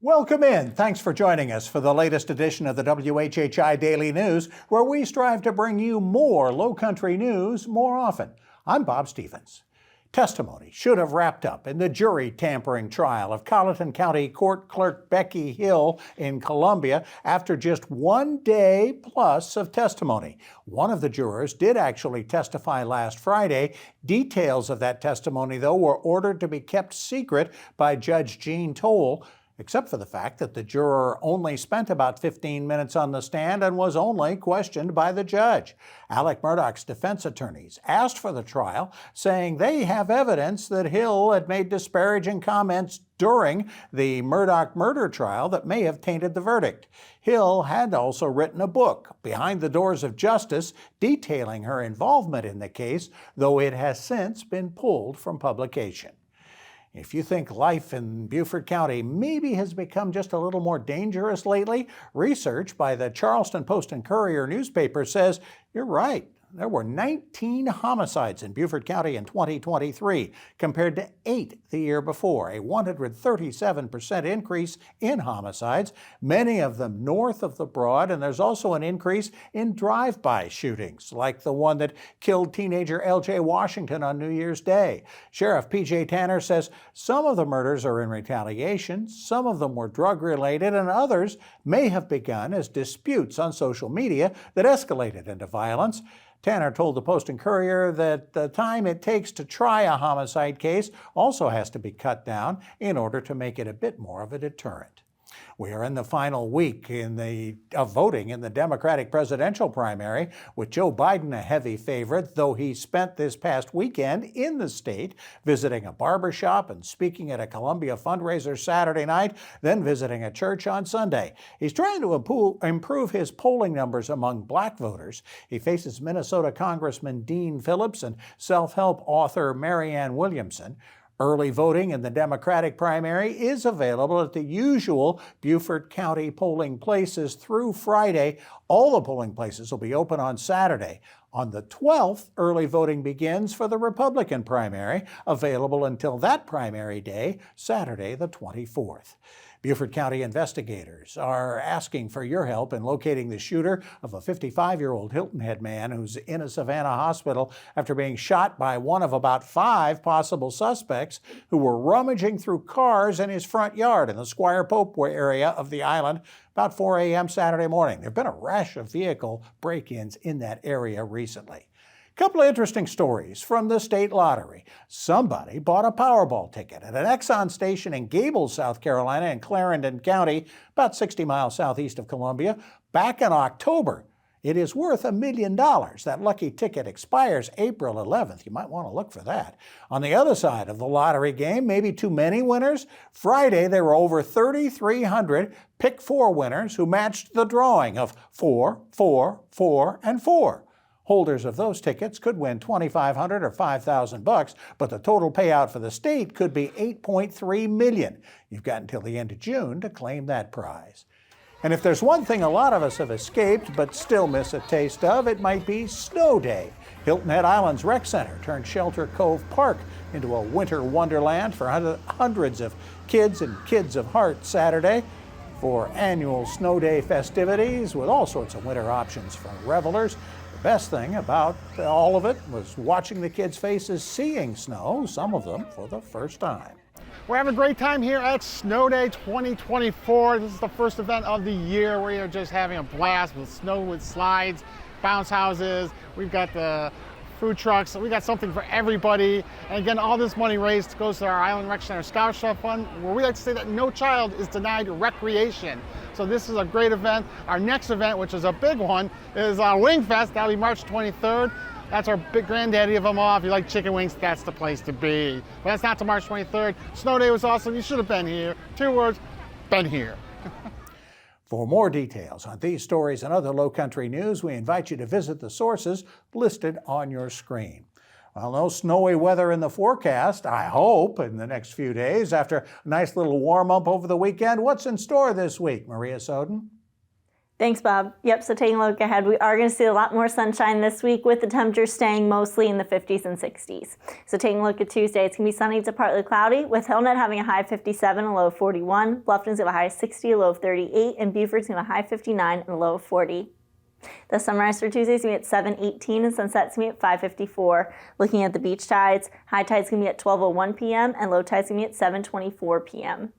Welcome in. Thanks for joining us for the latest edition of the WHHI Daily News, where we strive to bring you more Lowcountry news more often. I'm Bob Stevens. Testimony should have wrapped up in the jury tampering trial of Colleton County Court Clerk Becky Hill in Columbia after just 1 day plus of testimony. One of the jurors did actually testify last Friday. Details of that testimony, though, were ordered to be kept secret by Judge Jean Toll, except for the fact that the juror only spent about 15 minutes on the stand and was only questioned by the judge. Alec Murdaugh's defense attorneys asked for the trial, saying they have evidence that Hill had made disparaging comments during the Murdaugh murder trial that may have tainted the verdict. Hill had also written a book, Behind the Doors of Justice, detailing her involvement in the case, though it has since been pulled from publication. If you think life in Beaufort County maybe has become just a little more dangerous lately, research by the Charleston Post and Courier newspaper says you're right. There were 19 homicides in Beaufort County in 2023 compared to 8 the year before, a 137% increase in homicides, many of them north of the Broad, and there's also an increase in drive-by shootings, like the one that killed teenager L.J. Washington on New Year's Day. Sheriff P.J. Tanner says some of the murders are in retaliation, some of them were drug-related, and others may have begun as disputes on social media that escalated into violence. Tanner told the Post and Courier that the time it takes to try a homicide case also has to be cut down in order to make it a bit more of a deterrent. We are in the final week of voting in the Democratic presidential primary, with Joe Biden a heavy favorite, though he spent this past weekend in the state visiting a barbershop and speaking at a Columbia fundraiser Saturday night, then visiting a church on Sunday. He's trying to improve his polling numbers among black voters. He faces Minnesota Congressman Dean Phillips and self-help author Marianne Williamson. Early voting in the Democratic primary is available at the usual Beaufort County polling places through Friday. All the polling places will be open on Saturday. On the 12th, early voting begins for the Republican primary, available until that primary day, Saturday the 24th. Beaufort County investigators are asking for your help in locating the shooter of a 55-year-old Hilton Head man who's in a Savannah hospital after being shot by one of about 5 possible suspects who were rummaging through cars in his front yard in the Squire Pope area of the island about 4 a.m. Saturday morning. There have been a rash of vehicle break-ins in that area recently. Couple of interesting stories from the state lottery. Somebody bought a Powerball ticket at an Exxon station in Gables, South Carolina, in Clarendon County, about 60 miles southeast of Columbia, back in October. It is worth $1 million. That lucky ticket expires April 11th. You might want to look for that. On the other side of the lottery game, maybe too many winners. Friday, there were over 3,300 Pick 4 winners who matched the drawing of 4, 4, 4, and 4. Holders of those tickets could win $2,500 or $5,000, but the total payout for the state could be $8.3 million. You've got until the end of June to claim that prize. And if there's one thing a lot of us have escaped but still miss a taste of, it might be Snow Day. Hilton Head Island's Rec Center turned Shelter Cove Park into a winter wonderland for hundreds of kids and kids of heart Saturday for annual Snow Day festivities with all sorts of winter options for revelers. The best thing about all of it was watching the kids' faces seeing snow, some of them for the first time. We're having a great time here at Snow Day 2024. This is the first event of the year. We are just having a blast with snow, with slides, bounce houses. We've got the food trucks. We got something for everybody. And again, all this money raised goes to our Island Rec Center Scholarship Fund, where we like to say that no child is denied recreation. So this is a great event. Our next event, which is a big one, is Wing Fest. That'll be March 23rd. That's our big granddaddy of them all. If you like chicken wings, that's the place to be. But that's not till March 23rd. Snow Day was awesome. You should have been here. 2 words, been here. For more details on these stories and other Lowcountry news, we invite you to visit the sources listed on your screen. Well, no snowy weather in the forecast, I hope, in the next few days. After a nice little warm-up over the weekend, what's in store this week, Maria Soden? Thanks, Bob. Yep, so taking a look ahead, we are going to see a lot more sunshine this week with the temperatures staying mostly in the 50s and 60s. So taking a look at Tuesday, it's going to be sunny to partly cloudy, with Hilton having a high of 57 and a low of 41. Bluffton's going to have a high of 60, a low of 38, and Beaufort's going to have a high of 59 and a low of 40. The sunrise for Tuesday is going to be at 7:18 and sunset's going to be at 5:54. Looking at the beach tides, high tide's going to be at 12:01 p.m. and low tide's going to be at 7:24 p.m.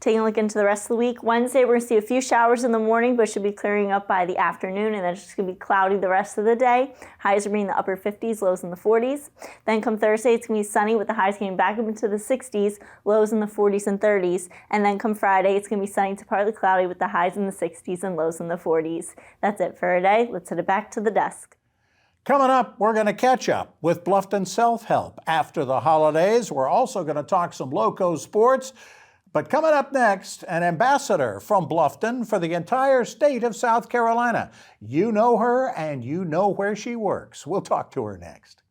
Taking a look into the rest of the week, Wednesday we're going to see a few showers in the morning, but should be clearing up by the afternoon, and then it's just going to be cloudy the rest of the day. Highs are being in the upper 50s, lows in the 40s. Then come Thursday, it's going to be sunny with the highs getting back up into the 60s, lows in the 40s and 30s. And then come Friday, it's going to be sunny to partly cloudy with the highs in the 60s and lows in the 40s. That's it for today. Let's head it back to the desk. Coming up, we're going to catch up with Bluffton Self-Help. After the holidays, we're also going to talk some loco sports. But coming up next, an ambassador from Bluffton for the entire state of South Carolina. You know her and you know where she works. We'll talk to her next.